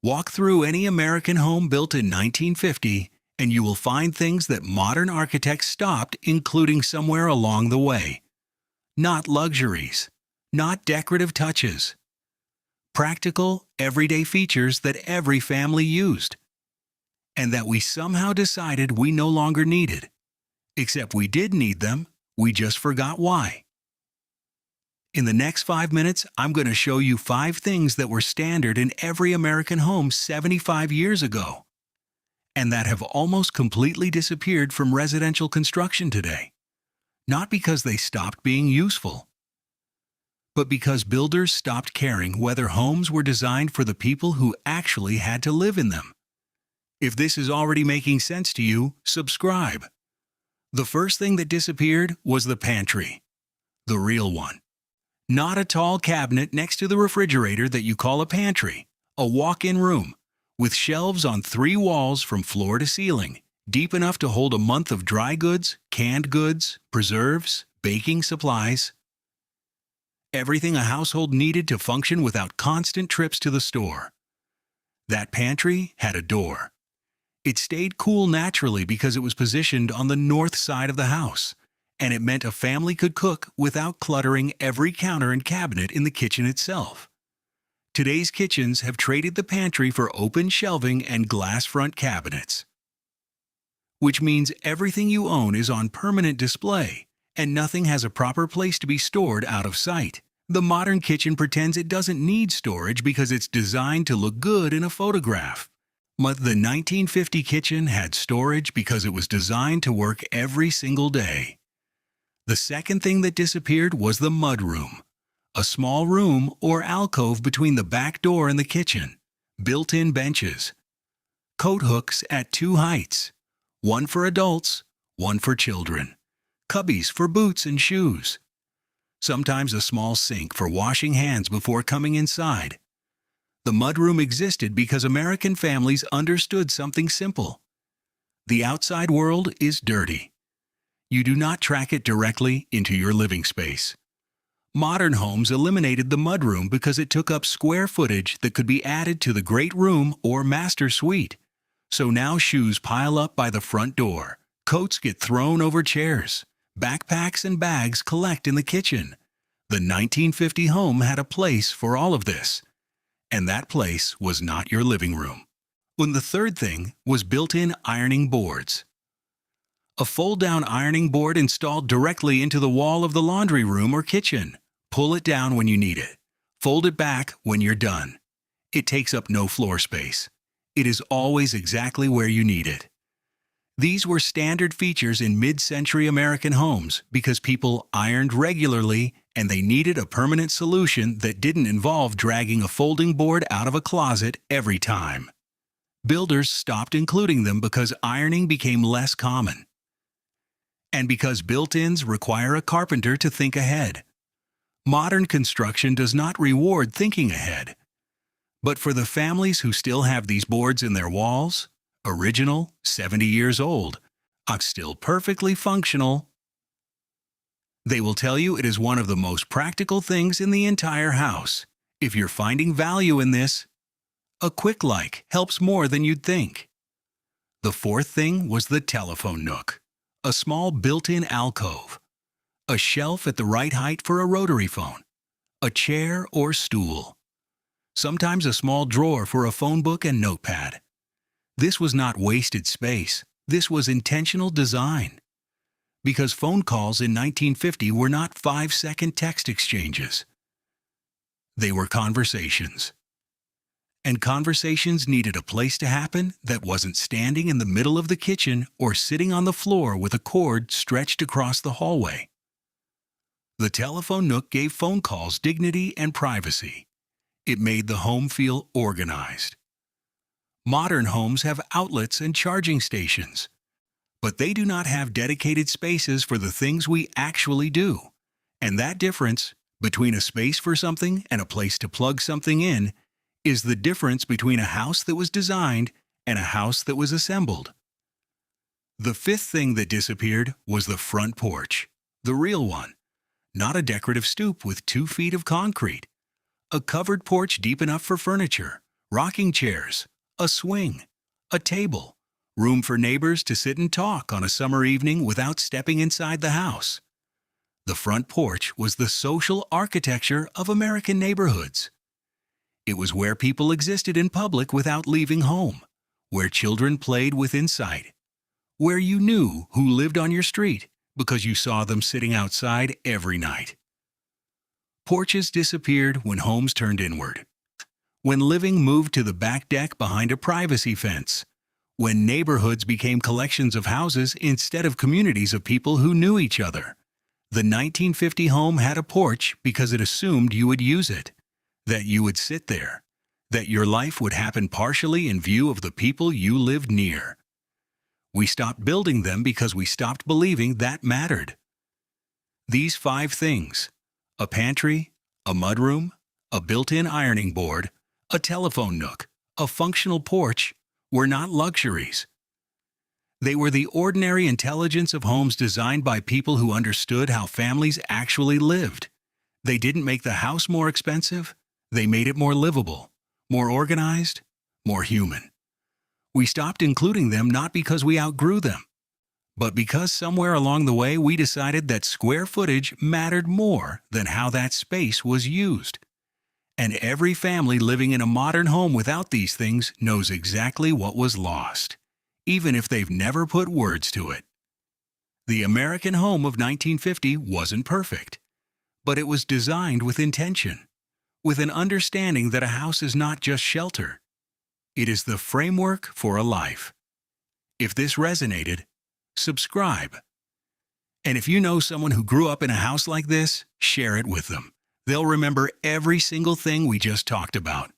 Walk through any American home built in 1950 and you will find things that modern architects stopped including somewhere along the way. Not luxuries, not decorative touches. Practical, everyday features that every family used. And that we somehow decided we no longer needed. Except we did need them, we just forgot why. In the next 5 minutes, I'm going to show you 5 things that were standard in every American home 75 years ago, and that have almost completely disappeared from residential construction today. Not because they stopped being useful, but because builders stopped caring whether homes were designed for the people who actually had to live in them. If this is already making sense to you, subscribe. The first thing that disappeared was the pantry. The real one. Not a tall cabinet next to the refrigerator that you call a pantry. A walk-in room, with shelves on 3 walls from floor to ceiling, deep enough to hold a month of dry goods, canned goods, preserves, baking supplies. Everything a household needed to function without constant trips to the store. That pantry had a door. It stayed cool naturally because it was positioned on the north side of the house, and it meant a family could cook without cluttering every counter and cabinet in the kitchen itself. Today's kitchens have traded the pantry for open shelving and glass front cabinets, which means everything you own is on permanent display, and nothing has a proper place to be stored out of sight. The modern kitchen pretends it doesn't need storage because it's designed to look good in a photograph. But the 1950 kitchen had storage because it was designed to work every single day. The second thing that disappeared was the mudroom, a small room or alcove between the back door and the kitchen, built-in benches, coat hooks at 2 heights, one for adults, one for children, cubbies for boots and shoes, sometimes a small sink for washing hands before coming inside. The mudroom existed because American families understood something simple. The outside world is dirty. You do not track it directly into your living space. Modern homes eliminated the mudroom because it took up square footage that could be added to the great room or master suite. So now shoes pile up by the front door, coats get thrown over chairs, backpacks and bags collect in the kitchen. The 1950 home had a place for all of this. And that place was not your living room. And the third thing was built-in ironing boards. A fold-down ironing board installed directly into the wall of the laundry room or kitchen. Pull it down when you need it. Fold it back when you're done. It takes up no floor space. It is always exactly where you need it. These were standard features in mid-century American homes because people ironed regularly and they needed a permanent solution that didn't involve dragging a folding board out of a closet every time. Builders stopped including them because ironing became less common. And because built-ins require a carpenter to think ahead. Modern construction does not reward thinking ahead. But for the families who still have these boards in their walls, original, 70 years old, still perfectly functional, they will tell you it is one of the most practical things in the entire house. If you're finding value in this, a quick like helps more than you'd think. The fourth thing was the telephone nook, a small built-in alcove, a shelf at the right height for a rotary phone, a chair or stool, sometimes a small drawer for a phone book and notepad. This was not wasted space. This was intentional design. Because phone calls in 1950 were not 5-second text exchanges. They were conversations. And conversations needed a place to happen that wasn't standing in the middle of the kitchen or sitting on the floor with a cord stretched across the hallway. The telephone nook gave phone calls dignity and privacy. It made the home feel organized. Modern homes have outlets and charging stations, but they do not have dedicated spaces for the things we actually do. And that difference between a space for something and a place to plug something in is the difference between a house that was designed and a house that was assembled. The fifth thing that disappeared was the front porch, the real one, not a decorative stoop with 2 feet of concrete, a covered porch deep enough for furniture, rocking chairs, a swing, a table, room for neighbors to sit and talk on a summer evening without stepping inside the house. The front porch was the social architecture of American neighborhoods. It was where people existed in public without leaving home, where children played within sight, where you knew who lived on your street because you saw them sitting outside every night. Porches disappeared when homes turned inward, when living moved to the back deck behind a privacy fence, when neighborhoods became collections of houses instead of communities of people who knew each other. The 1950 home had a porch because it assumed you would use it, that you would sit there, that your life would happen partially in view of the people you lived near. We stopped building them because we stopped believing that mattered. These 5 things, a pantry, a mudroom, a built-in ironing board, a telephone nook, a functional porch, were not luxuries. They were the ordinary intelligence of homes designed by people who understood how families actually lived. They didn't make the house more expensive. They made it more livable, more organized, more human. We stopped including them not because we outgrew them, but because somewhere along the way we decided that square footage mattered more than how that space was used. And every family living in a modern home without these things knows exactly what was lost, even if they've never put words to it. The American home of 1950 wasn't perfect, but it was designed with intention, with an understanding that a house is not just shelter. It is the framework for a life. If this resonated, subscribe. And if you know someone who grew up in a house like this, share it with them. They'll remember every single thing we just talked about.